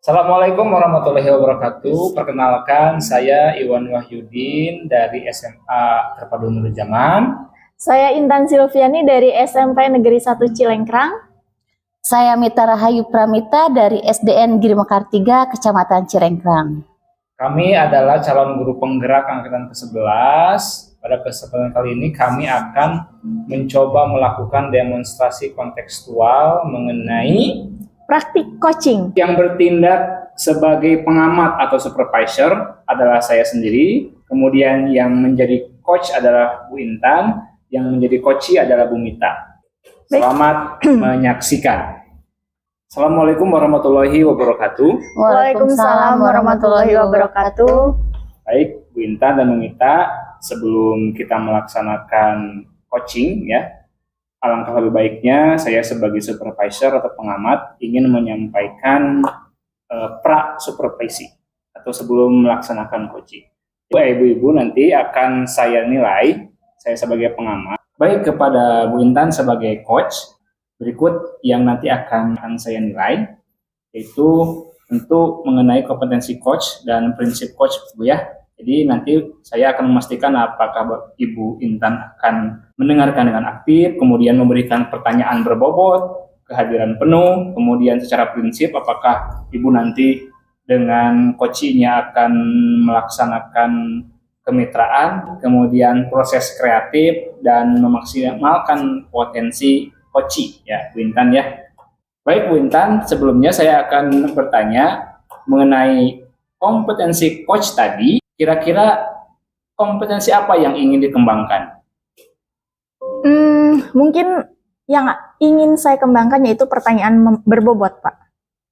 Assalamualaikum warahmatullahi wabarakatuh. Perkenalkan, saya Iwan Wahyudin dari SMA Terpadu Nurul Zaman. Saya Intan Silviani dari SMP Negeri 1 Cilengkrang. Saya Mita Rahayu Pramita dari SDN Giri Mekar 3, Kecamatan Cilengkrang. Kami adalah calon guru penggerak angkatan ke-11. Pada kesempatan kali ini kami akan mencoba melakukan demonstrasi kontekstual mengenai Praktik coaching. yang bertindak sebagai pengamat atau supervisor adalah saya sendiri. Kemudian yang menjadi coach adalah Bu Intan, yang menjadi coachee adalah Bu Mita. Selamat menyaksikan. Assalamualaikum warahmatullahi wabarakatuh. Waalaikumsalam warahmatullahi wabarakatuh. Baik, Bu Intan dan Bu Mita, sebelum kita melaksanakan coaching ya, alangkah lebih baiknya saya sebagai supervisor atau pengamat ingin menyampaikan pra-supervisi atau sebelum melaksanakan coaching. Ibu-ibu nanti akan saya nilai, saya sebagai pengamat, baik kepada Bu Intan sebagai coach. Berikut yang nanti akan saya nilai, yaitu tentu mengenai kompetensi coach dan prinsip coach, Bu ya. Jadi nanti saya akan memastikan apakah Ibu Intan akan mendengarkan dengan aktif, kemudian memberikan pertanyaan berbobot, kehadiran penuh, kemudian secara prinsip apakah Ibu nanti dengan coaching-nya akan melaksanakan kemitraan, kemudian proses kreatif dan memaksimalkan potensi coaching ya, Bu Intan ya. Baik Bu Intan, sebelumnya saya akan bertanya mengenai kompetensi coach tadi. Kira-kira kompetensi apa yang ingin dikembangkan? Mungkin yang ingin saya kembangkan yaitu pertanyaan berbobot, Pak.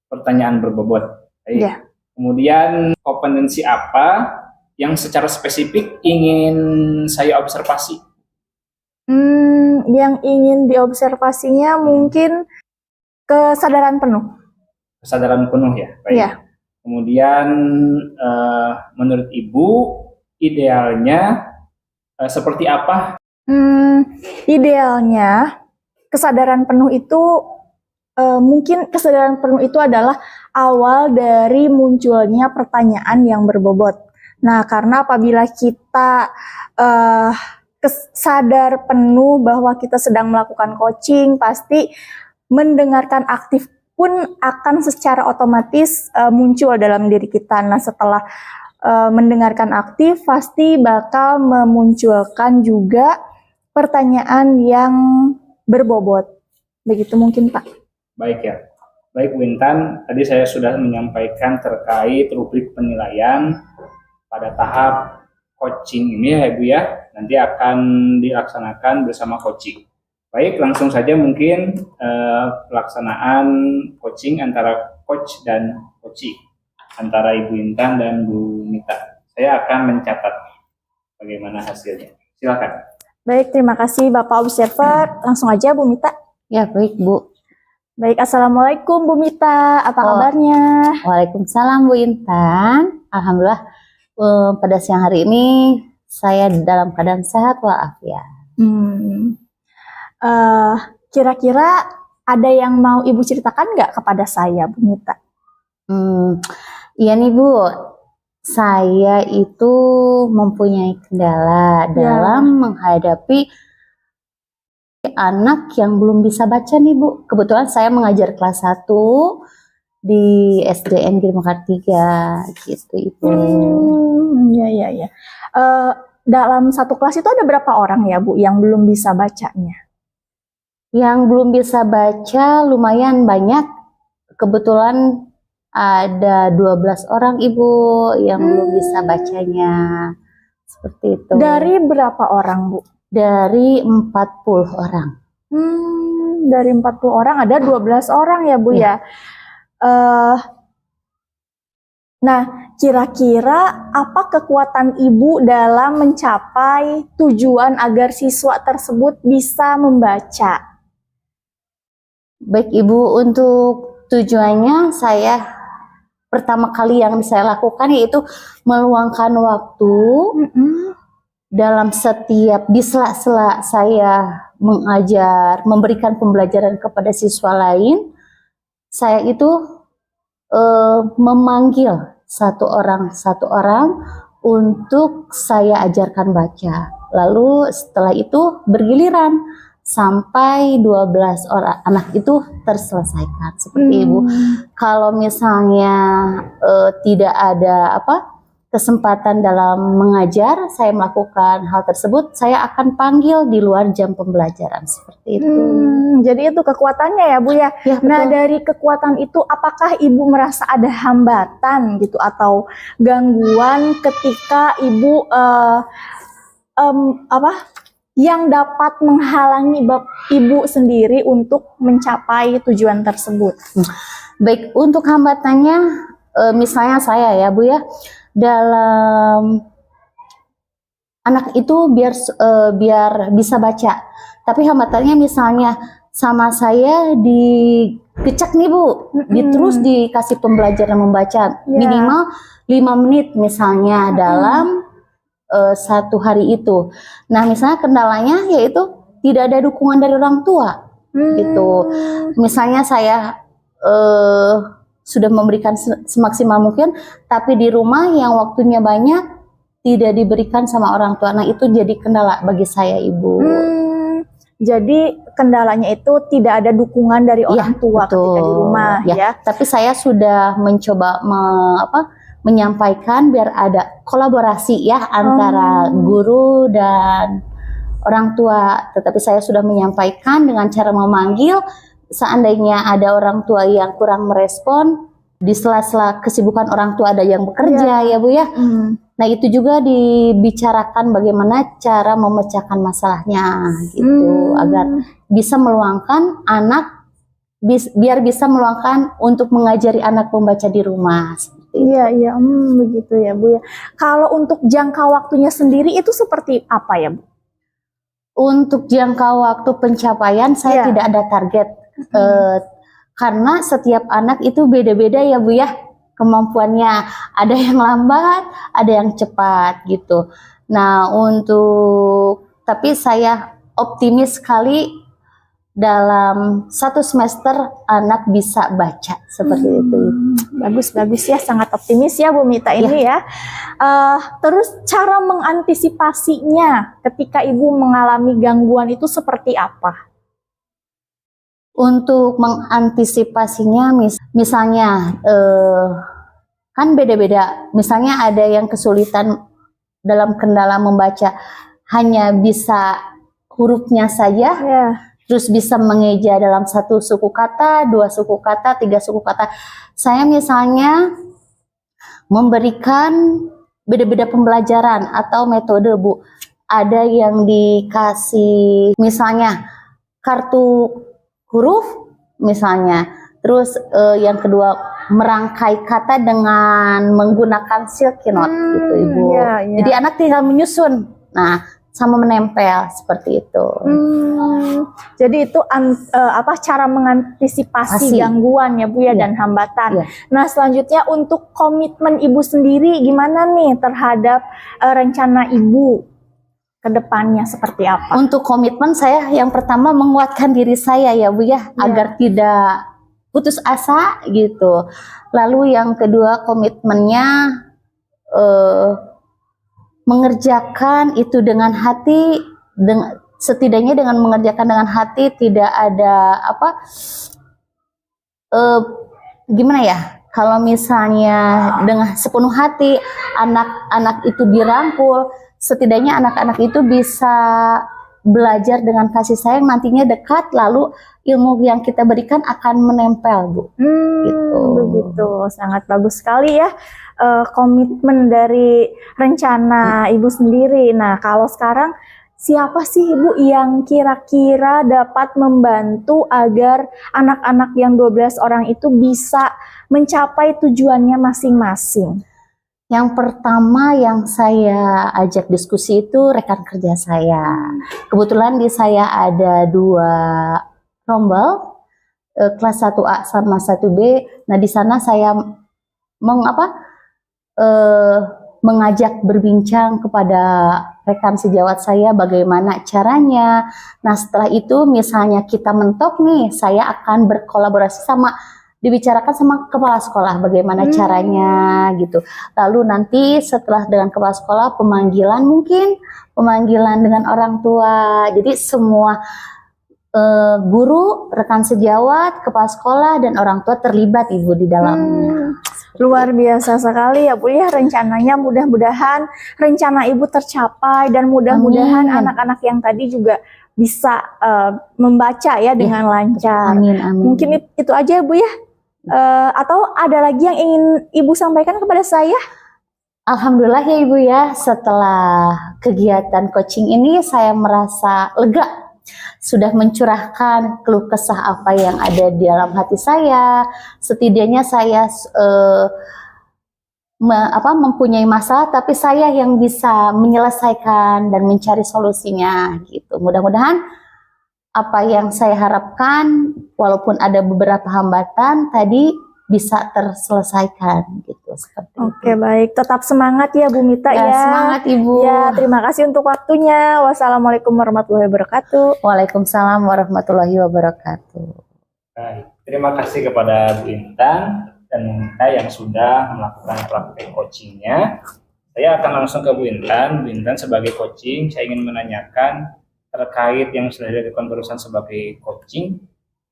Pertanyaan berbobot. Baik. Ya. Kemudian kompetensi apa yang secara spesifik ingin saya observasi? Yang ingin diobservasinya mungkin kesadaran penuh. Kesadaran penuh ya. Baik. Ya. Kemudian menurut Ibu idealnya seperti apa? Idealnya kesadaran penuh itu mungkin kesadaran penuh itu adalah awal dari munculnya pertanyaan yang berbobot. Nah, karena apabila kita sadar penuh bahwa kita sedang melakukan coaching, pasti mendengarkan aktif pun akan secara otomatis muncul dalam diri kita. Nah, setelah mendengarkan aktif, pasti bakal memunculkan juga pertanyaan yang berbobot. Begitu mungkin, Pak. Baik ya. Baik Bu Intan, tadi saya sudah menyampaikan terkait rubrik penilaian pada tahap coaching ini ya Bu ya. Nanti akan dilaksanakan bersama coaching. Baik, langsung saja mungkin pelaksanaan coaching antara coach dan coachee, antara Ibu Intan dan Bu Mita. Saya akan mencatat bagaimana hasilnya. Silakan. Baik, terima kasih Bapak Observer. Langsung aja Bu Mita. Ya, baik Bu. Baik, Assalamualaikum Bu Mita. Apa kabarnya? Waalaikumsalam Bu Intan. Alhamdulillah pada siang hari ini saya dalam keadaan sehat walafiat. Kira-kira ada yang mau Ibu ceritakan nggak kepada saya, Bu Mita? Iya nih Bu, saya itu mempunyai kendala dalam menghadapi anak yang belum bisa baca nih Bu. Kebetulan saya mengajar kelas 1 di SDN Giri Mekar 3 gitu Ibu. Ya. Dalam satu kelas itu ada berapa orang ya Bu yang belum bisa bacanya? Yang belum bisa baca lumayan banyak. Kebetulan ada 12 orang Ibu yang belum bisa bacanya. Seperti itu. Dari berapa orang Bu? Dari 40 orang. Dari 40 orang ada 12 orang ya Bu ya. Nah, kira-kira apa kekuatan Ibu dalam mencapai tujuan agar siswa tersebut bisa membaca? Baik Ibu, untuk tujuannya saya pertama kali yang saya lakukan yaitu meluangkan waktu dalam di sela-sela saya mengajar, memberikan pembelajaran kepada siswa lain. Saya itu memanggil satu orang untuk saya ajarkan baca. Lalu setelah itu bergiliran sampai 12 orang anak itu terselesaikan seperti Ibu. Kalau misalnya tidak ada kesempatan dalam mengajar, saya melakukan hal tersebut, saya akan panggil di luar jam pembelajaran seperti itu. Jadi itu kekuatannya ya Bu ya. Ya, Nah betul. dari kekuatan itu apakah Ibu merasa ada hambatan gitu atau gangguan ketika Ibu yang dapat menghalangi Ibu sendiri untuk mencapai tujuan tersebut? Baik, untuk hambatannya misalnya saya ya Bu ya, dalam anak itu biar bisa baca, tapi hambatannya misalnya sama saya dikecek nih Bu, terus dikasih pembelajaran membaca minimal 5 menit misalnya dalam satu hari itu. Nah misalnya kendalanya yaitu tidak ada dukungan dari orang tua gitu. Misalnya saya sudah memberikan semaksimal mungkin, tapi di rumah yang waktunya banyak tidak diberikan sama orang tua. Nah itu jadi kendala bagi saya Ibu. Jadi kendalanya itu tidak ada dukungan dari orang tua betul. Ketika di rumah ya. Tapi saya sudah mencoba menyampaikan biar ada kolaborasi ya antara guru dan orang tua. Tetapi saya sudah menyampaikan dengan cara memanggil. Seandainya ada orang tua yang kurang merespon, di sela-sela kesibukan orang tua ada yang bekerja ya Bu ya. Nah itu juga dibicarakan bagaimana cara memecahkan masalahnya gitu, agar bisa meluangkan anak, biar bisa meluangkan untuk mengajari anak membaca di rumah. Iya, begitu ya Bu ya. Kalau untuk jangka waktunya sendiri itu seperti apa ya Bu? Untuk jangka waktu pencapaian saya tidak ada target. Karena setiap anak itu beda-beda ya Bu ya kemampuannya, ada yang lambat, ada yang cepat gitu. Nah tapi saya optimis sekali dalam 1 semester anak bisa baca seperti itu. Bagus ya, sangat optimis ya Bu Mita ini ya. Terus cara mengantisipasinya ketika Ibu mengalami gangguan itu seperti apa? Untuk mengantisipasinya misalnya kan beda-beda. Misalnya ada yang kesulitan dalam kendala membaca, hanya bisa hurufnya saja, terus bisa mengeja dalam 1 suku kata, 2 suku kata, 3 suku kata. Saya misalnya memberikan beda-beda pembelajaran atau metode Bu. Ada yang dikasih misalnya kartu huruf misalnya, terus yang kedua merangkai kata dengan menggunakan silky note gitu Ibu. Jadi anak tinggal menyusun, nah sama menempel seperti itu. Jadi itu cara mengantisipasi gangguan ya Bu ya dan hambatan. Nah selanjutnya untuk komitmen Ibu sendiri gimana nih terhadap rencana Ibu ke depannya seperti apa? Untuk komitmen saya yang pertama menguatkan diri saya ya Bu ya, agar tidak putus asa gitu. Lalu yang kedua komitmennya mengerjakan itu dengan hati, setidaknya dengan mengerjakan dengan hati, tidak ada gimana ya, kalau misalnya dengan sepenuh hati anak-anak itu dirangkul, setidaknya anak-anak itu bisa belajar dengan kasih sayang, nantinya dekat, lalu ilmu yang kita berikan akan menempel Bu. Gitu. Begitu, sangat bagus sekali ya komitmen dari rencana Ibu sendiri. Nah kalau sekarang siapa sih Ibu yang kira-kira dapat membantu agar anak-anak yang 12 orang itu bisa mencapai tujuannya masing-masing? Yang pertama yang saya ajak diskusi itu rekan kerja saya. Kebetulan di saya ada 2 rombel, kelas 1A sama 1B. Nah di sana saya mengajak berbincang kepada rekan sejawat saya bagaimana caranya. Nah setelah itu misalnya kita mentok nih, saya akan berkolaborasi sama dibicarakan sama kepala sekolah bagaimana caranya gitu. Lalu nanti setelah dengan kepala sekolah pemanggilan dengan orang tua. Jadi semua guru, rekan sejawat, kepala sekolah dan orang tua terlibat Ibu di dalamnya. Luar biasa sekali ya Bu ya, rencananya mudah-mudahan rencana Ibu tercapai dan mudah-mudahan Amin. anak-anak yang tadi juga bisa membaca ya dengan lancar. Amin, amin. Mungkin itu aja Bu ya. Atau ada lagi yang ingin Ibu sampaikan kepada saya? Alhamdulillah ya Ibu ya, setelah kegiatan coaching ini saya merasa lega. Sudah mencurahkan keluh kesah apa yang ada di dalam hati saya. Setidaknya saya mempunyai masalah, tapi saya yang bisa menyelesaikan dan mencari solusinya gitu. Mudah-mudahan apa yang saya harapkan, walaupun ada beberapa hambatan tadi, bisa terselesaikan gitu. Seperti Oke, itu. baik. Tetap semangat ya Bu Mita ya. Semangat Ibu. Ya, terima kasih untuk waktunya. Wassalamualaikum warahmatullahi wabarakatuh. Waalaikumsalam warahmatullahi wabarakatuh. Baik, terima kasih kepada Bu Intan dan Bu Mita yang sudah melakukan praktek coachingnya. Saya akan langsung ke Bu Intan. Bu Intan sebagai coaching, saya ingin menanyakan terkait yang sudah dilakukan barusan sebagai coaching.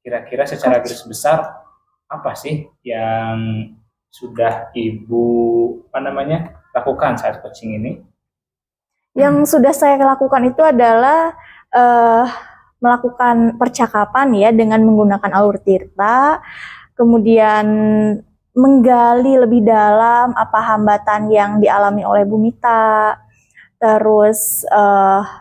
Kira-kira secara garis besar apa sih yang sudah Ibu lakukan saat coaching ini? Yang sudah saya lakukan itu adalah melakukan percakapan ya dengan menggunakan alur tirta, kemudian menggali lebih dalam apa hambatan yang dialami oleh Bu Mita, terus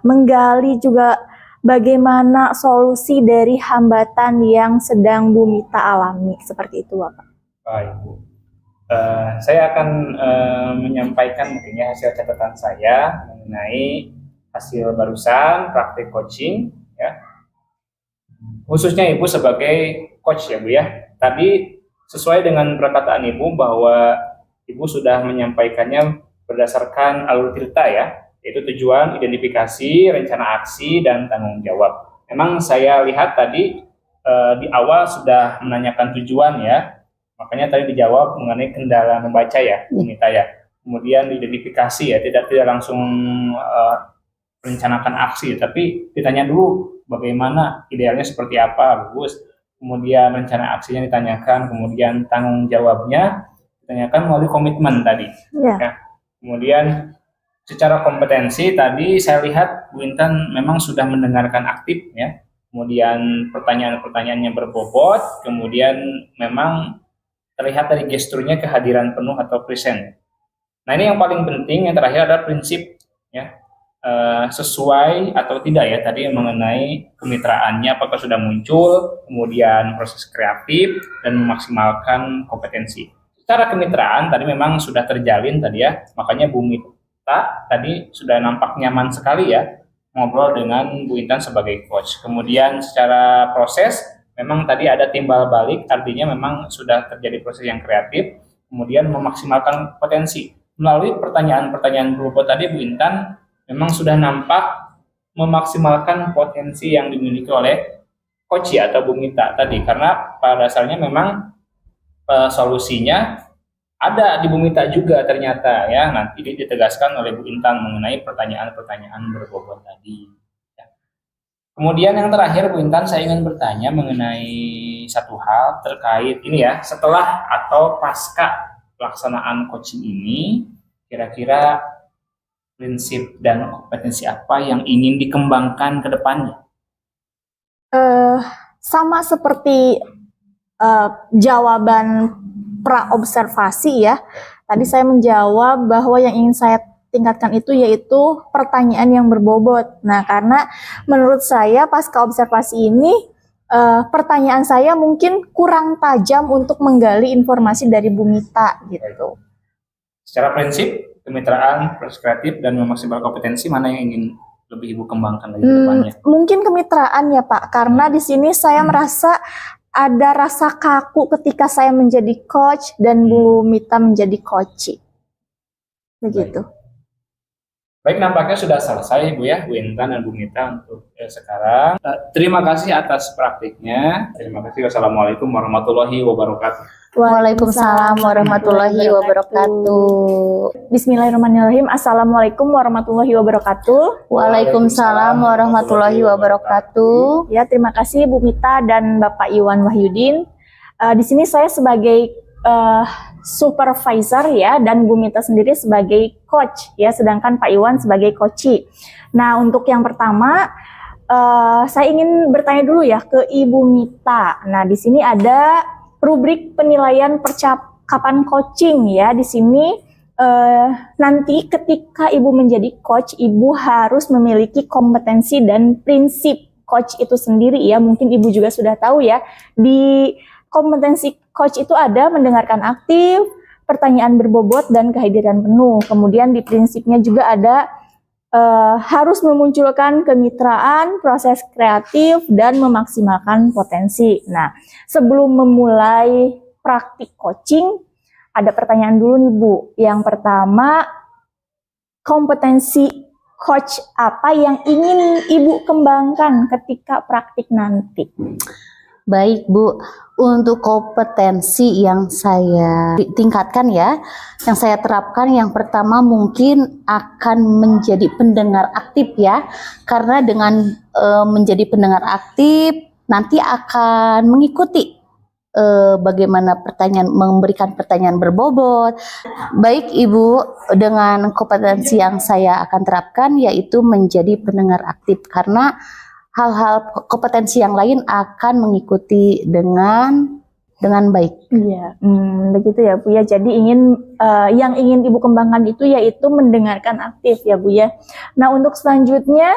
menggali juga bagaimana solusi dari hambatan yang sedang Bu Mita alami, seperti itu Bapak. Baik Bu, saya akan menyampaikan mungkin ya hasil catatan saya mengenai hasil barusan praktik coaching ya, khususnya Ibu sebagai coach ya Bu ya. Tadi sesuai dengan perkataan Ibu bahwa Ibu sudah menyampaikannya berdasarkan alur tirta ya, yaitu tujuan, identifikasi, rencana aksi, dan tanggung jawab. Memang saya lihat tadi di awal sudah menanyakan tujuan ya, makanya tadi dijawab mengenai kendala membaca ya, Bu Mita ya. Kemudian identifikasi ya, tidak langsung merencanakan aksi, tapi ditanya dulu bagaimana, idealnya seperti apa, bagus. Kemudian rencana aksinya ditanyakan, kemudian tanggung jawabnya ditanyakan melalui komitmen tadi. Ya. Kemudian secara kompetensi tadi saya lihat Bu Intan memang sudah mendengarkan aktif ya. Kemudian pertanyaan-pertanyaannya berbobot, kemudian memang terlihat dari gesturnya kehadiran penuh atau present. Nah, ini yang paling penting, yang terakhir adalah prinsip ya. Sesuai atau tidak ya tadi mengenai kemitraannya apakah sudah muncul, kemudian proses kreatif dan memaksimalkan kompetensi. Secara kemitraan tadi memang sudah terjalin tadi ya, makanya Bu Mita tadi sudah nampak nyaman sekali ya ngobrol dengan Bu Intan sebagai coach. Kemudian secara proses memang tadi ada timbal balik, artinya memang sudah terjadi proses yang kreatif, kemudian memaksimalkan potensi. Melalui pertanyaan-pertanyaan berbobot tadi Bu Intan memang sudah nampak memaksimalkan potensi yang dimiliki oleh coach ya, atau Bu Mita tadi, karena pada dasarnya memang solusinya ada di Bu Mita juga ternyata ya, nanti ditegaskan oleh Bu Intan mengenai pertanyaan-pertanyaan berbobot tadi ya. Kemudian yang terakhir Bu Intan, saya ingin bertanya mengenai satu hal terkait ini ya, setelah atau pasca pelaksanaan coaching ini, kira-kira prinsip dan kompetensi apa yang ingin dikembangkan ke depannya? Sama seperti jawaban pra-observasi ya. Tadi saya menjawab bahwa yang ingin saya tingkatkan itu yaitu pertanyaan yang berbobot. Nah, karena menurut saya pasca observasi ini pertanyaan saya mungkin kurang tajam untuk menggali informasi dari Bu Mita gitu. Secara prinsip, kemitraan, proses kreatif, dan memaksimalkan kompetensi, mana yang ingin lebih Ibu kembangkan lagi ke depannya? Mungkin kemitraan ya Pak, karena di sini saya merasa ada rasa kaku ketika saya menjadi coach dan Bu Mita menjadi coaching. Begitu. Baik. Baik, nampaknya sudah selesai Bu ya, Bu Intan dan Bu Mita untuk sekarang. Terima kasih atas praktiknya. Terima kasih. Wassalamualaikum warahmatullahi wabarakatuh. Waalaikumsalam warahmatullahi wabarakatuh. Bismillahirrahmanirrahim. Assalamualaikum warahmatullahi wabarakatuh. Waalaikumsalam warahmatullahi wabarakatuh. Ya, terima kasih Bu Mita dan Bapak Iwan Wahyudin. Di sini saya sebagai supervisor ya, dan Bu Mita sendiri sebagai coach ya, sedangkan Pak Iwan sebagai coachee. Nah, untuk yang pertama saya ingin bertanya dulu ya ke Ibu Mita. Nah, di sini ada rubrik penilaian percakapan coaching ya. Di sini nanti ketika Ibu menjadi coach, Ibu harus memiliki kompetensi dan prinsip coach itu sendiri ya. Mungkin Ibu juga sudah tahu ya, di kompetensi coach itu ada mendengarkan aktif, pertanyaan berbobot, dan kehadiran penuh. Kemudian di prinsipnya juga ada harus memunculkan kemitraan, proses kreatif, dan memaksimalkan potensi. Nah, sebelum memulai praktik coaching, ada pertanyaan dulu nih Bu. Yang pertama, kompetensi coach apa yang ingin Ibu kembangkan ketika praktik nanti? Baik Bu, untuk kompetensi yang saya tingkatkan ya, yang saya terapkan, yang pertama mungkin akan menjadi pendengar aktif ya, karena dengan menjadi pendengar aktif nanti akan mengikuti bagaimana memberikan pertanyaan berbobot. Baik Ibu, dengan kompetensi yang saya akan terapkan yaitu menjadi pendengar aktif, karena hal-hal kompetensi yang lain akan mengikuti dengan baik. Iya, begitu ya Bu ya. Jadi yang ingin Ibu kembangkan itu yaitu mendengarkan aktif ya Bu ya. Nah, untuk selanjutnya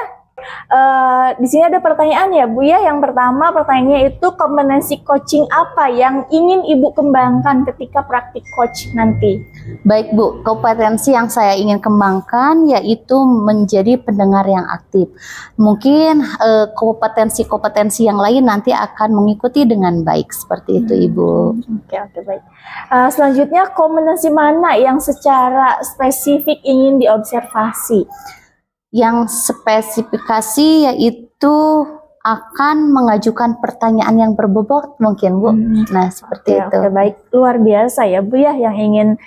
di sini ada pertanyaan ya Bu ya. Yang pertama pertanyaannya itu kompetensi coaching apa yang ingin Ibu kembangkan ketika praktik coach nanti? Baik Bu, kompetensi yang saya ingin kembangkan yaitu menjadi pendengar yang aktif. Mungkin kompetensi-kompetensi yang lain nanti akan mengikuti dengan baik, seperti itu Ibu. Oke, baik. Selanjutnya kompetensi mana yang secara spesifik ingin diobservasi? Yang spesifikasi yaitu akan mengajukan pertanyaan yang berbobot mungkin Bu. Nah, seperti itu. Oke, baik. Luar biasa ya Bu ya, yang ingin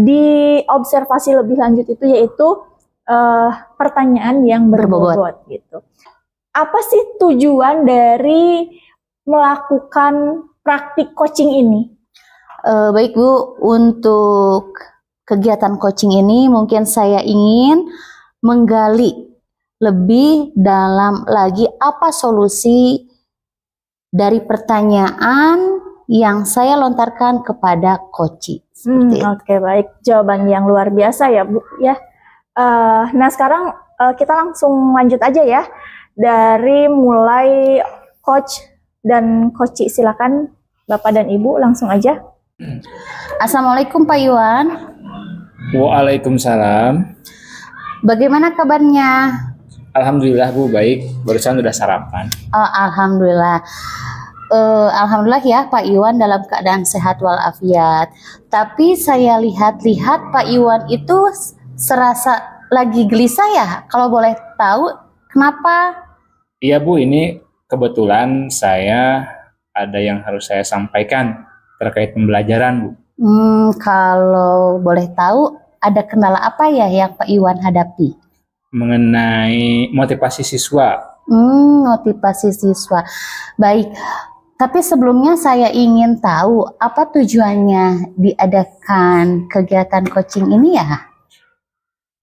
diobservasi lebih lanjut itu yaitu pertanyaan yang berbobot gitu. Apa sih tujuan dari melakukan praktik coaching ini? Baik Bu, untuk kegiatan coaching ini mungkin saya ingin menggali lebih dalam lagi apa solusi dari pertanyaan yang saya lontarkan kepada coach. Oke, baik. Jawaban yang luar biasa ya Bu ya. Nah, sekarang kita langsung lanjut aja ya. Dari mulai coach dan coach, silakan Bapak dan Ibu langsung aja. Assalamualaikum Pak Iwan. Waalaikumsalam. Bagaimana kabarnya? Alhamdulillah Bu, baik. Barusan udah sarapan. Alhamdulillah. Alhamdulillah ya Pak Iwan dalam keadaan sehat walafiat. Tapi saya lihat-lihat Pak Iwan itu serasa lagi gelisah ya. Kalau boleh tahu kenapa? Iya Bu, ini kebetulan saya ada yang harus saya sampaikan terkait pembelajaran Bu. Kalau boleh tahu ada kendala apa ya yang Pak Iwan hadapi? Mengenai motivasi siswa. Motivasi siswa. Baik. Tapi sebelumnya saya ingin tahu apa tujuannya diadakan kegiatan coaching ini ya?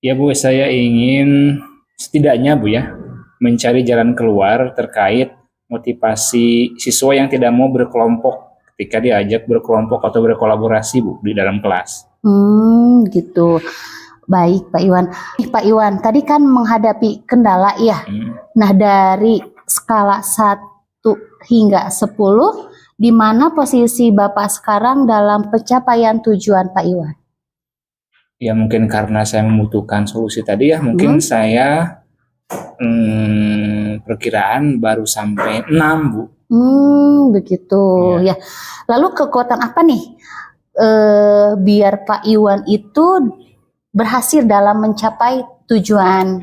Ya Bu, saya ingin setidaknya Bu ya, mencari jalan keluar terkait motivasi siswa yang tidak mau berkelompok ketika diajak berkelompok atau berkolaborasi Bu di dalam kelas. Gitu. Baik Pak Iwan. Pak Iwan, tadi kan menghadapi kendala ya. Nah, dari skala 1 hingga 10, di mana posisi Bapak sekarang dalam pencapaian tujuan Pak Iwan? Ya mungkin karena saya membutuhkan solusi tadi ya, mungkin saya perkiraan baru sampai 6 Bu. Begitu ya. Lalu kekuatan apa nih biar Pak Iwan itu berhasil dalam mencapai tujuan.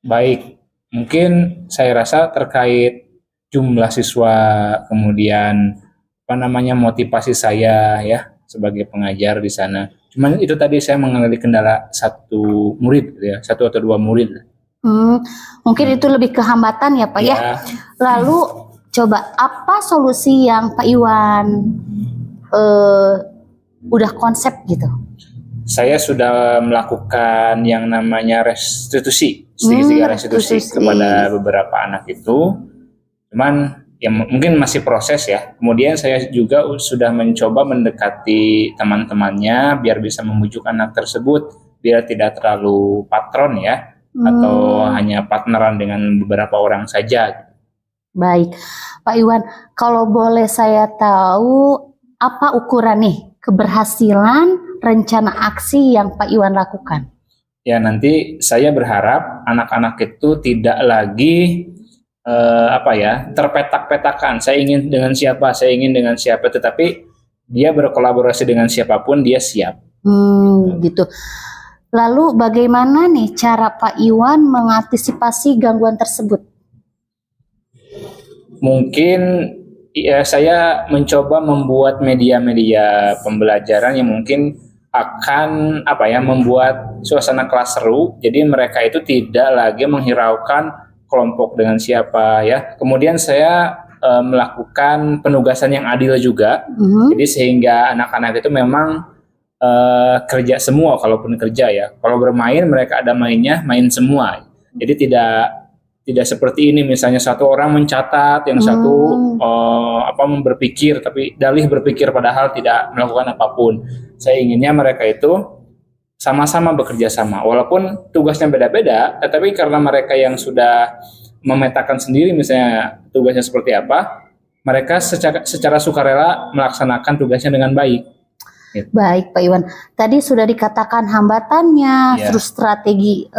Baik, mungkin saya rasa terkait jumlah siswa, kemudian apa namanya motivasi saya ya sebagai pengajar di sana. Cuman itu tadi saya mengalami kendala satu murid gitu ya, satu atau dua murid. Mungkin itu lebih ke hambatan ya Pak ya. Ya, Lalu coba apa solusi yang Pak Iwan udah konsep gitu? saya sudah melakukan yang namanya restitusi, segitiga restitusi restitusi. kepada beberapa anak itu. Cuman ya mungkin masih proses ya. Kemudian saya juga sudah mencoba mendekati teman-temannya biar bisa membujuk anak tersebut biar tidak terlalu patron ya, atau hanya partneran dengan beberapa orang saja. Baik, Pak Iwan, kalau boleh saya tahu apa ukuran nih keberhasilan rencana aksi yang Pak Iwan lakukan? Ya nanti saya berharap anak-anak itu tidak lagi terpetak-petakan. Saya ingin dengan siapa, tetapi dia berkolaborasi dengan siapapun dia siap. Gitu. Lalu bagaimana nih cara Pak Iwan mengantisipasi gangguan tersebut? Mungkin ya, saya mencoba membuat media-media pembelajaran yang mungkin akan membuat suasana kelas seru. Jadi mereka itu tidak lagi menghiraukan kelompok dengan siapa ya. Kemudian saya melakukan penugasan yang adil juga. Jadi sehingga anak-anak itu memang kerja semua kalaupun kerja ya. Kalau bermain mereka ada mainnya, main semua. Jadi tidak seperti ini misalnya satu orang mencatat, yang satu berpikir tapi dalih berpikir padahal tidak melakukan apapun. Saya inginnya mereka itu sama-sama bekerja sama walaupun tugasnya beda-beda, tetapi karena mereka yang sudah memetakan sendiri misalnya tugasnya seperti apa, mereka secara sukarela melaksanakan tugasnya dengan baik. Baik Pak Iwan, tadi sudah dikatakan hambatannya, terus strategi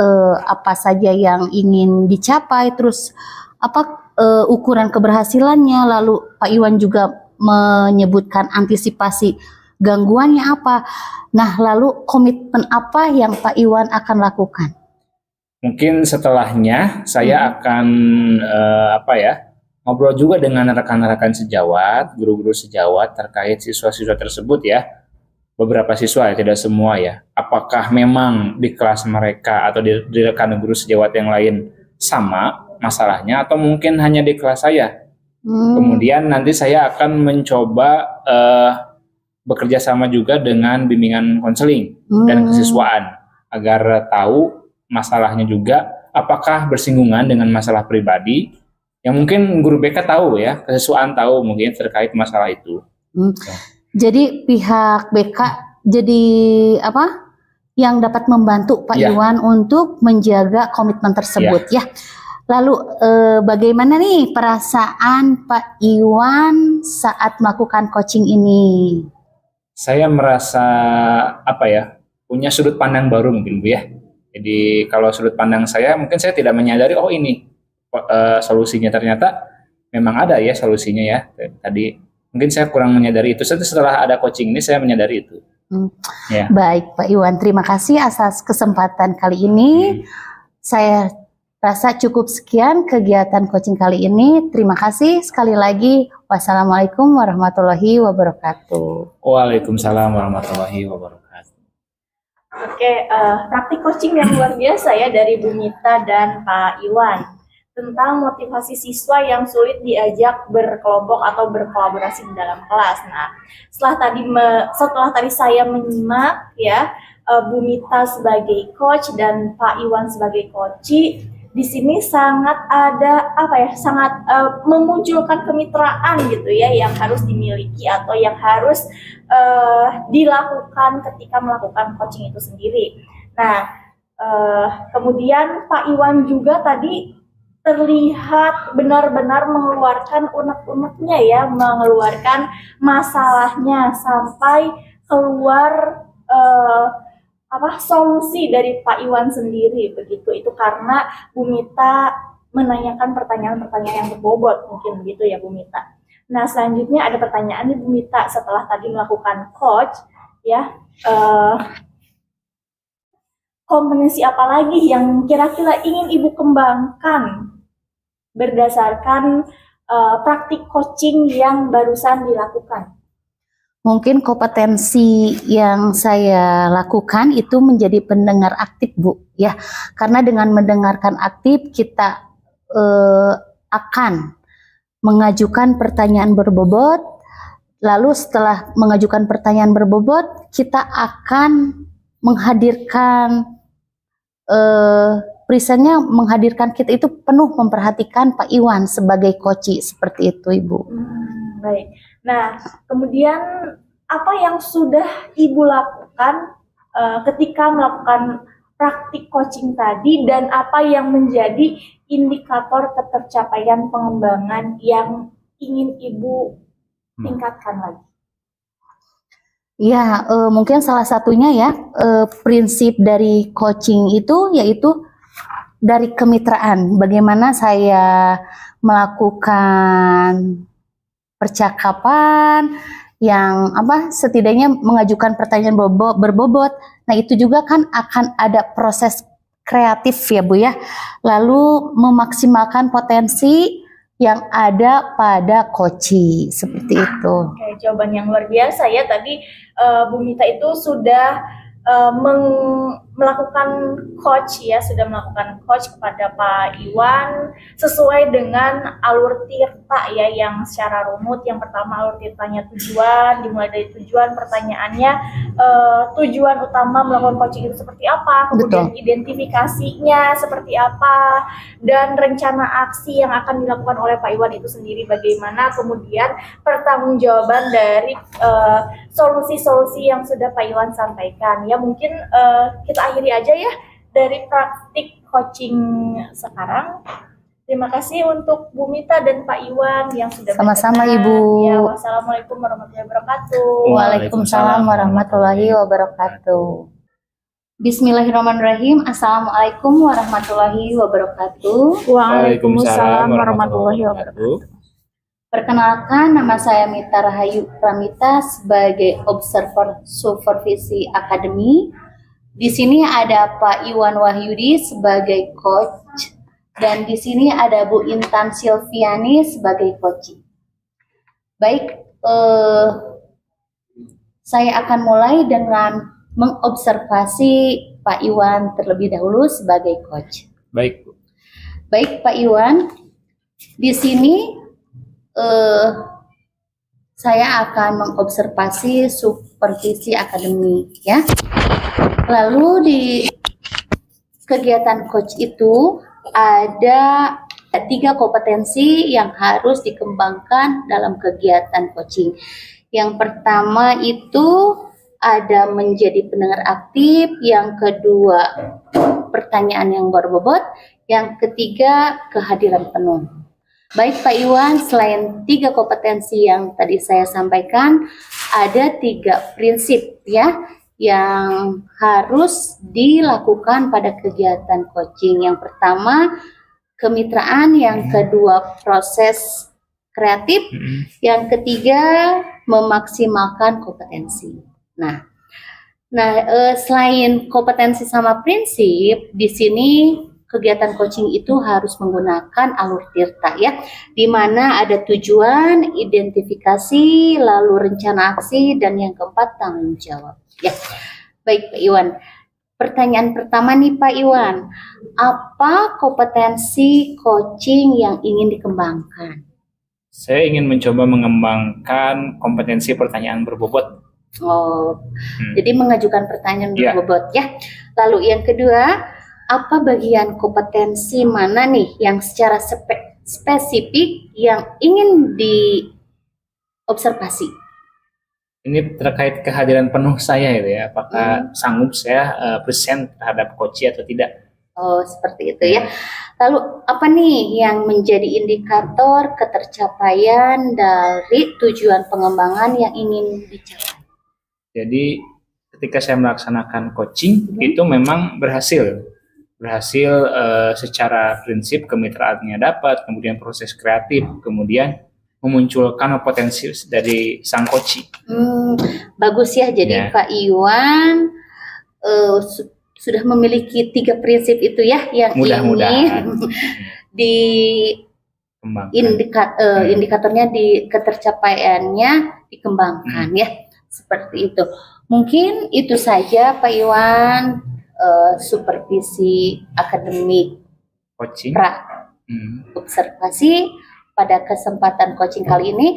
apa saja yang ingin dicapai, terus ukuran keberhasilannya, lalu Pak Iwan juga menyebutkan antisipasi gangguannya apa. Nah, lalu komitmen apa yang Pak Iwan akan lakukan? Mungkin setelahnya saya akan ngobrol juga dengan rekan-rekan sejawat, guru-guru sejawat terkait siswa-siswa tersebut ya. Beberapa siswa ya, tidak semua ya. Apakah memang di kelas mereka atau di rekan guru sejawat yang lain sama masalahnya atau mungkin hanya di kelas saya. Kemudian nanti saya akan mencoba bekerja sama juga dengan bimbingan konseling dan kesiswaan agar tahu masalahnya juga apakah bersinggungan dengan masalah pribadi yang mungkin guru BK tahu ya, kesiswaan tahu mungkin terkait masalah itu. Jadi pihak BK jadi yang dapat membantu Pak Iwan untuk menjaga komitmen tersebut ya. Lalu bagaimana nih perasaan Pak Iwan saat melakukan coaching ini? Saya merasa punya sudut pandang baru mungkin Bu ya. Jadi kalau sudut pandang saya mungkin saya tidak menyadari ini solusinya, ternyata memang ada ya solusinya ya. Tadi mungkin saya kurang menyadari itu. Setelah ada coaching ini saya menyadari itu. Baik Pak Iwan, terima kasih atas kesempatan kali ini. Saya rasa cukup sekian kegiatan coaching kali ini. Terima kasih sekali lagi. Wassalamualaikum warahmatullahi wabarakatuh. Waalaikumsalam warahmatullahi wabarakatuh. Oke, praktik coaching yang luar biasa ya dari Bu Mita dan Pak Iwan tentang motivasi siswa yang sulit diajak berkelompok atau berkolaborasi di dalam kelas. Nah, setelah tadi saya menyimak ya, Bu Mita sebagai coach dan Pak Iwan sebagai coach, di sini sangat ada sangat memunculkan kemitraan gitu ya yang harus dimiliki atau yang harus dilakukan ketika melakukan coaching itu sendiri. Nah, kemudian Pak Iwan juga tadi terlihat benar-benar mengeluarkan unek-uneknya ya, mengeluarkan masalahnya sampai keluar solusi dari Pak Iwan sendiri begitu. Itu karena Bu Mita menanyakan pertanyaan-pertanyaan yang berbobot mungkin begitu ya Bu Mita. Nah, selanjutnya ada pertanyaan nih Bu Mita setelah tadi melakukan coach ya. kompetensi apa lagi yang kira-kira ingin Ibu kembangkan berdasarkan praktik coaching yang barusan dilakukan? Mungkin kompetensi yang saya lakukan itu menjadi pendengar aktif, Bu, ya. Karena dengan mendengarkan aktif kita akan mengajukan pertanyaan berbobot. Lalu setelah mengajukan pertanyaan berbobot, kita akan menghadirkan presentnya, menghadirkan kita itu penuh memperhatikan Pak Iwan sebagai coach, seperti itu, Ibu. Baik. Nah, kemudian apa yang sudah Ibu lakukan ketika melakukan praktik coaching tadi, dan apa yang menjadi indikator ketercapaian pengembangan yang ingin Ibu tingkatkan lagi? Ya, mungkin salah satunya ya, prinsip dari coaching itu yaitu dari kemitraan. Bagaimana saya melakukan percakapan yang setidaknya mengajukan pertanyaan berbobot. Nah, itu juga kan akan ada proses kreatif ya, Bu ya. Lalu memaksimalkan potensi yang ada pada coaching, seperti itu. Oke, jawaban yang luar biasa ya. Tadi Bu Mita itu sudah melakukan coach ya, sudah melakukan coach kepada Pak Iwan sesuai dengan alur tirta ya, yang secara rumit. Yang pertama alur tirtanya tujuan, dimulai dari tujuan, pertanyaannya tujuan utama melakukan coaching itu seperti apa, kemudian identifikasinya seperti apa, dan rencana aksi yang akan dilakukan oleh Pak Iwan itu sendiri bagaimana, kemudian pertanggungjawaban dari solusi-solusi yang sudah Pak Iwan sampaikan ya. Mungkin kita akhiri aja ya dari praktik coaching sekarang. Terima kasih untuk Bu Mita dan Pak Iwan yang sudah sama-sama berkenan. Ibu. Ya, wassalamualaikum warahmatullahi wabarakatuh. Waalaikumsalam warahmatullahi wabarakatuh. Bismillahirrahmanirrahim. Assalamualaikum warahmatullahi wabarakatuh. Waalaikumsalam warahmatullahi wabarakatuh. Perkenalkan, nama saya Mita Rahayu Pramita sebagai Observer Supervisi Akademi. Di sini ada Pak Iwan Wahyudi sebagai coach, dan di sini ada Bu Intan Silviani sebagai coach. Baik, saya akan mulai dengan mengobservasi Pak Iwan terlebih dahulu sebagai coach. Baik, Bu. Baik, Pak Iwan, di sini saya akan mengobservasi supervisi akademik ya. Lalu di kegiatan coach itu ada 3 kompetensi yang harus dikembangkan dalam kegiatan coaching. Yang pertama itu ada menjadi pendengar aktif, yang kedua pertanyaan yang berbobot, yang ketiga kehadiran penuh. Baik Pak Iwan, selain 3 kompetensi yang tadi saya sampaikan, ada 3 prinsip ya yang harus dilakukan pada kegiatan coaching. Yang pertama kemitraan, yang kedua proses kreatif, yang ketiga memaksimalkan kompetensi. Nah, selain kompetensi sama prinsip, di sini kegiatan coaching itu harus menggunakan alur tirta ya, di mana ada tujuan, identifikasi, lalu rencana aksi, dan yang keempat tanggung jawab. Ya, baik Pak Iwan. Pertanyaan pertama nih Pak Iwan, apa kompetensi coaching yang ingin dikembangkan? Saya ingin mencoba mengembangkan kompetensi pertanyaan berbobot. Jadi mengajukan pertanyaan berbobot ya. Lalu yang kedua, apa bagian kompetensi mana nih yang secara spesifik yang ingin diobservasi? Ini terkait kehadiran penuh saya itu ya, apakah sanggup saya present terhadap coach atau tidak? Oh, seperti itu ya. Lalu apa nih yang menjadi indikator ketercapaian dari tujuan pengembangan yang ingin dicapai? Jadi ketika saya melaksanakan coaching itu memang berhasil secara prinsip, kemitraannya dapat, kemudian proses kreatif, kemudian memunculkan potensi dari sang coach. Bagus ya, jadi Pak Iwan sudah memiliki 3 prinsip itu ya, yang Mudah-mudahan. ini di Kembangkan. indikatornya di ketercapaiannya dikembangkan ya, seperti itu. Mungkin itu saja Pak Iwan, supervisi akademik Coaching. observasi pada kesempatan coaching kali ini.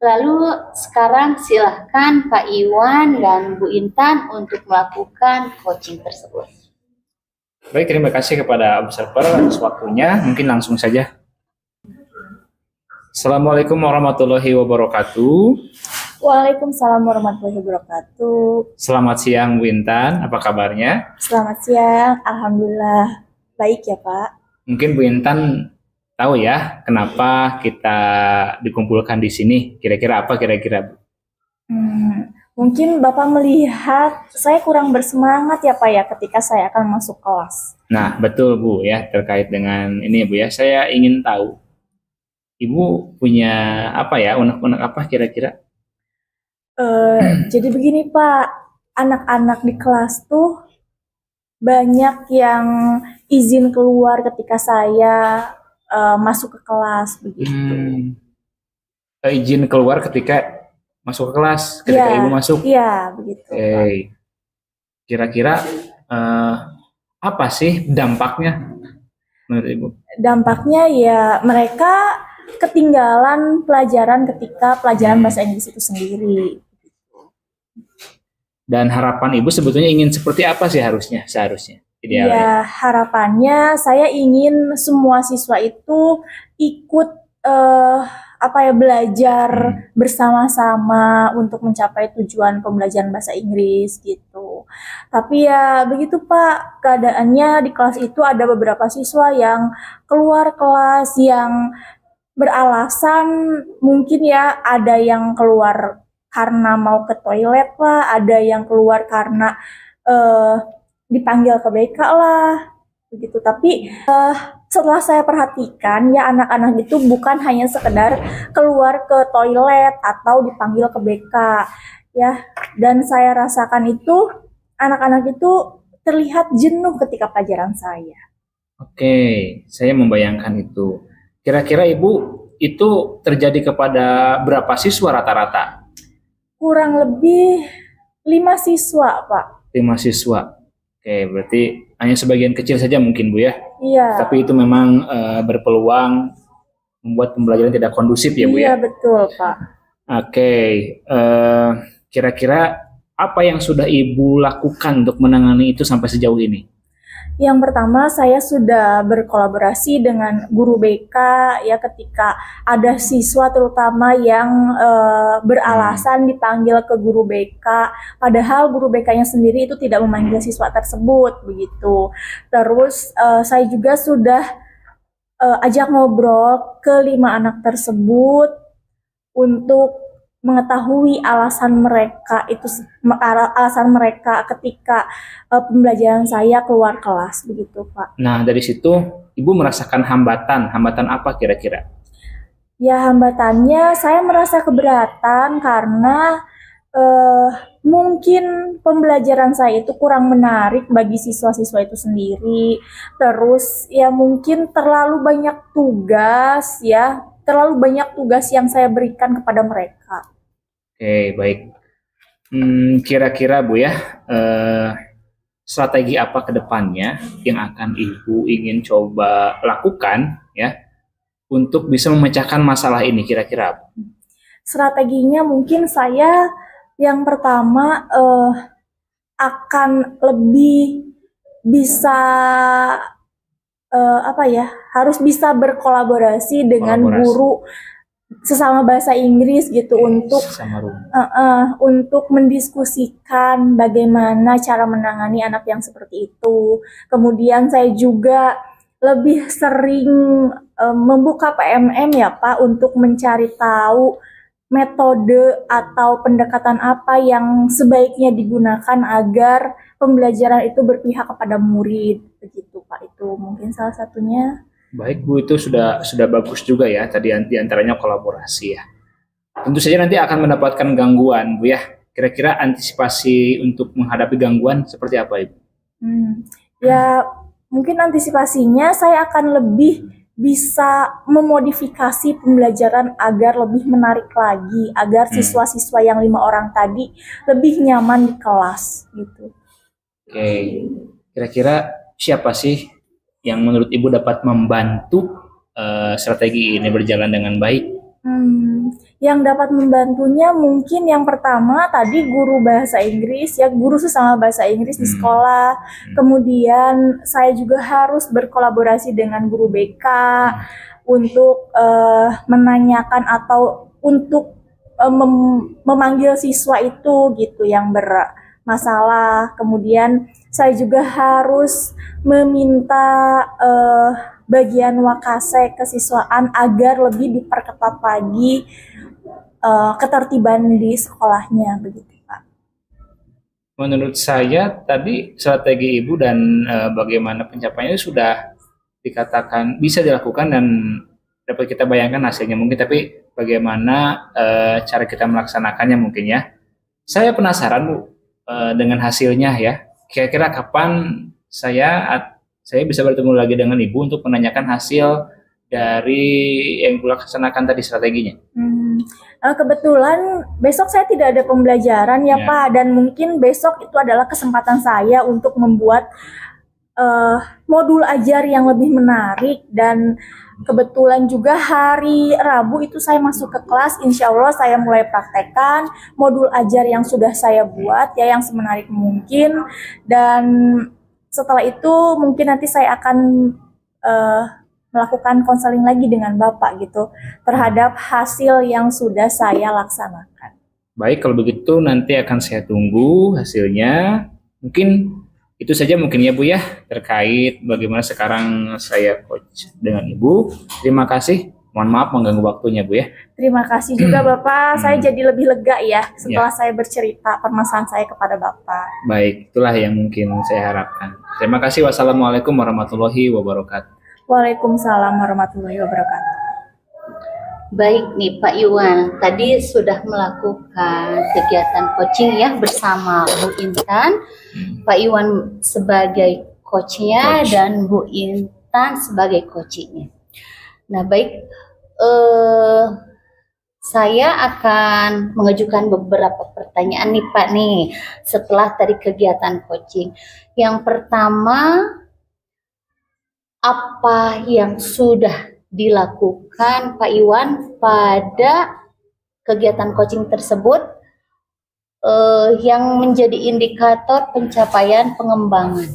Lalu sekarang silahkan Pak Iwan dan Bu Intan untuk melakukan coaching tersebut. Baik, terima kasih kepada observer atas waktunya. Mungkin langsung saja. Assalamualaikum warahmatullahi wabarakatuh. Waalaikumsalam warahmatullahi wabarakatuh. Selamat siang Bu Intan, apa kabarnya? Selamat siang, alhamdulillah baik ya Pak. Mungkin Bu Intan tahu ya kenapa kita dikumpulkan di sini. Kira-kira apa kira-kira Bu? Mungkin Bapak melihat saya kurang bersemangat ya Pak ya ketika saya akan masuk kelas. Nah, betul Bu ya, terkait dengan ini Bu ya, saya ingin tahu Ibu punya apa ya, unek-unek apa kira-kira? Jadi begini Pak, anak-anak di kelas tuh banyak yang izin keluar ketika saya masuk ke kelas begitu. Izin keluar ketika masuk ke kelas, ketika Iya, Ibu masuk. Iya, begitu. Pak. Kira-kira apa sih dampaknya menurut Ibu? Dampaknya ya mereka ketinggalan pelajaran ketika pelajaran bahasa Inggris itu sendiri. Dan harapan Ibu sebetulnya ingin seperti apa sih seharusnya? Idealnya. Ya, harapannya saya ingin semua siswa itu ikut belajar bersama-sama untuk mencapai tujuan pembelajaran bahasa Inggris gitu. Tapi ya begitu Pak, keadaannya di kelas itu ada beberapa siswa yang keluar kelas yang beralasan mungkin ya ada yang keluar karena mau ke toilet lah, ada yang keluar karena dipanggil ke BK lah, begitu. Tapi setelah saya perhatikan ya anak-anak itu bukan hanya sekedar keluar ke toilet atau dipanggil ke BK ya, dan saya rasakan itu anak-anak itu terlihat jenuh ketika pelajaran saya. Oke, saya membayangkan itu. Kira-kira Ibu itu terjadi kepada berapa siswa rata-rata? Kurang lebih 5 siswa, Pak. 5 siswa. Oke, berarti hanya sebagian kecil saja mungkin Bu ya? Iya. Tapi itu memang berpeluang membuat pembelajaran tidak kondusif ya Bu ya? Iya, betul Pak. Oke, kira-kira apa yang sudah Ibu lakukan untuk menangani itu sampai sejauh ini? Yang pertama, saya sudah berkolaborasi dengan guru BK ya ketika ada siswa terutama yang beralasan dipanggil ke guru BK, padahal guru BK-nya sendiri itu tidak memanggil siswa tersebut begitu. Terus saya juga sudah ajak ngobrol ke 5 anak tersebut untuk mengetahui alasan mereka ketika pembelajaran saya keluar kelas begitu Pak. Nah dari situ Ibu merasakan hambatan apa kira-kira? Ya hambatannya saya merasa keberatan karena mungkin pembelajaran saya itu kurang menarik bagi siswa-siswa itu sendiri. Terus ya mungkin terlalu banyak tugas yang saya berikan kepada mereka. Oke, baik. Kira-kira Bu ya, strategi apa ke depannya yang akan Ibu ingin coba lakukan ya untuk bisa memecahkan masalah ini kira-kira? Strateginya mungkin saya yang pertama akan lebih bisa harus bisa berkolaborasi dengan guru sesama bahasa Inggris gitu untuk mendiskusikan bagaimana cara menangani anak yang seperti itu. Kemudian saya juga lebih sering membuka PMM ya Pak untuk mencari tahu metode atau pendekatan apa yang sebaiknya digunakan agar pembelajaran itu berpihak kepada murid begitu Pak. Itu mungkin salah satunya. Baik Bu, itu sudah bagus juga ya, tadi diantaranya kolaborasi ya. Tentu saja nanti akan mendapatkan gangguan Bu ya. Kira-kira antisipasi untuk menghadapi gangguan seperti apa Ibu? Ya mungkin antisipasinya saya akan lebih bisa memodifikasi pembelajaran agar lebih menarik lagi, agar siswa-siswa yang 5 orang tadi lebih nyaman di kelas gitu. Oke, kira-kira siapa sih yang menurut Ibu dapat membantu strategi ini berjalan dengan baik? Yang dapat membantunya mungkin yang pertama tadi guru bahasa Inggris ya, guru sesama bahasa Inggris di sekolah. Kemudian saya juga harus berkolaborasi dengan guru BK untuk menanyakan atau untuk memanggil siswa itu gitu yang bermasalah. Kemudian saya juga harus meminta bagian wakase kesiswaan agar lebih diperketat lagi ketertiban di sekolahnya begitu Pak. Menurut saya tadi strategi Ibu dan bagaimana pencapaiannya sudah dikatakan bisa dilakukan dan dapat kita bayangkan hasilnya mungkin, tapi bagaimana cara kita melaksanakannya mungkin ya. Saya penasaran Bu dengan hasilnya ya. Kira-kira kapan saya bisa bertemu lagi dengan Ibu untuk menanyakan hasil dari yang Ibu laksanakan tadi strateginya? Kebetulan besok saya tidak ada pembelajaran ya Pak, dan mungkin besok itu adalah kesempatan saya untuk membuat modul ajar yang lebih menarik, dan kebetulan juga hari Rabu itu saya masuk ke kelas, insya Allah saya mulai praktekkan modul ajar yang sudah saya buat ya, yang semenarik mungkin, dan setelah itu mungkin nanti saya akan melakukan konseling lagi dengan Bapak gitu terhadap hasil yang sudah saya laksanakan. Baik, kalau begitu nanti akan saya tunggu hasilnya. Mungkin itu saja mungkin ya Bu ya, terkait bagaimana sekarang saya coach dengan Ibu. Terima kasih. Mohon maaf mengganggu waktunya Bu ya. Terima kasih juga Bapak. Saya jadi lebih lega ya setelah saya bercerita permasalahan saya kepada Bapak. Baik, itulah yang mungkin saya harapkan. Terima kasih. Wassalamualaikum warahmatullahi wabarakatuh. Waalaikumsalam warahmatullahi wabarakatuh. Baik nih Pak Iwan, tadi sudah melakukan kegiatan coaching ya bersama Bu Intan. Pak Iwan sebagai coachnya dan Bu Intan sebagai coachingnya. Nah baik, saya akan mengajukan beberapa pertanyaan nih Pak nih setelah tadi kegiatan coaching. Yang pertama, apa yang sudah dilakukan Pak Iwan pada kegiatan coaching tersebut yang menjadi indikator pencapaian pengembangan?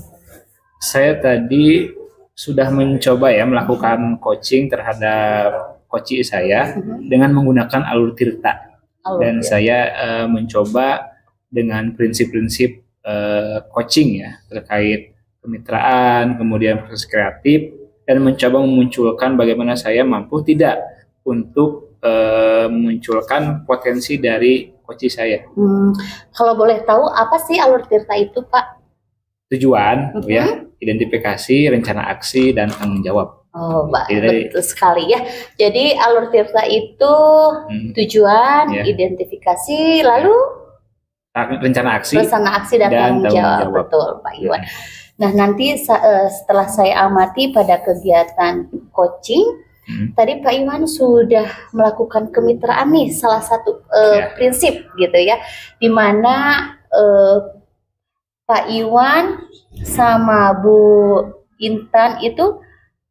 Saya tadi sudah mencoba ya melakukan coaching terhadap coach saya dengan menggunakan alur tirta. Dan saya mencoba dengan prinsip-prinsip coaching ya terkait kemitraan, kemudian proses kreatif, dan mencoba memunculkan bagaimana saya mampu tidak untuk memunculkan potensi dari coach saya. Kalau boleh tahu apa sih alur tirta itu Pak? Tujuan ya, identifikasi, rencana aksi, dan tanggung jawab. Oh, betul sekali ya. Jadi alur tirta itu tujuan, identifikasi, lalu rencana aksi dan tanggung jawab. Betul Pak Iwan. Nah nanti setelah saya amati pada kegiatan coaching, tadi Pak Iwan sudah melakukan kemitraan nih, salah satu prinsip gitu ya, di mana Pak Iwan sama Bu Intan itu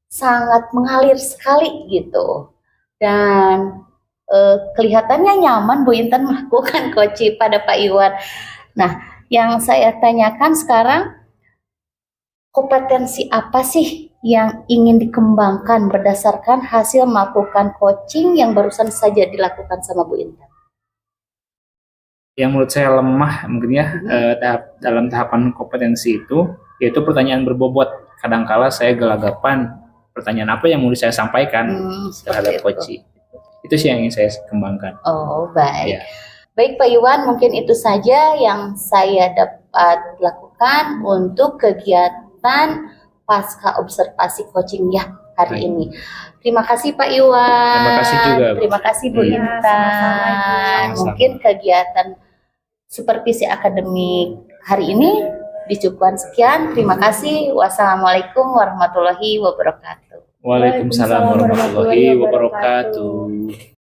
sangat mengalir sekali gitu, dan kelihatannya nyaman Bu Intan melakukan coaching pada Pak Iwan. Nah yang saya tanyakan sekarang, kompetensi apa sih yang ingin dikembangkan berdasarkan hasil melakukan coaching yang barusan saja dilakukan sama Bu Intan? Yang menurut saya lemah mungkin ya dalam tahapan kompetensi itu, yaitu pertanyaan berbobot. Kadangkala saya gelagapan pertanyaan apa yang mau saya sampaikan terhadap coaching. Itu sih yang ingin saya kembangkan. Oh baik. Baik Pak Iwan, mungkin itu saja yang saya dapat lakukan untuk kegiatan pasca observasi coaching ya hari ini. Terima kasih Pak Iwan. Terima kasih juga. Terima kasih Bu Intan. Mungkin kegiatan supervisi akademik hari ini Dicukupkan sekian. Terima kasih. Wassalamualaikum warahmatullahi wabarakatuh. Waalaikumsalam warahmatullahi wabarakatuh.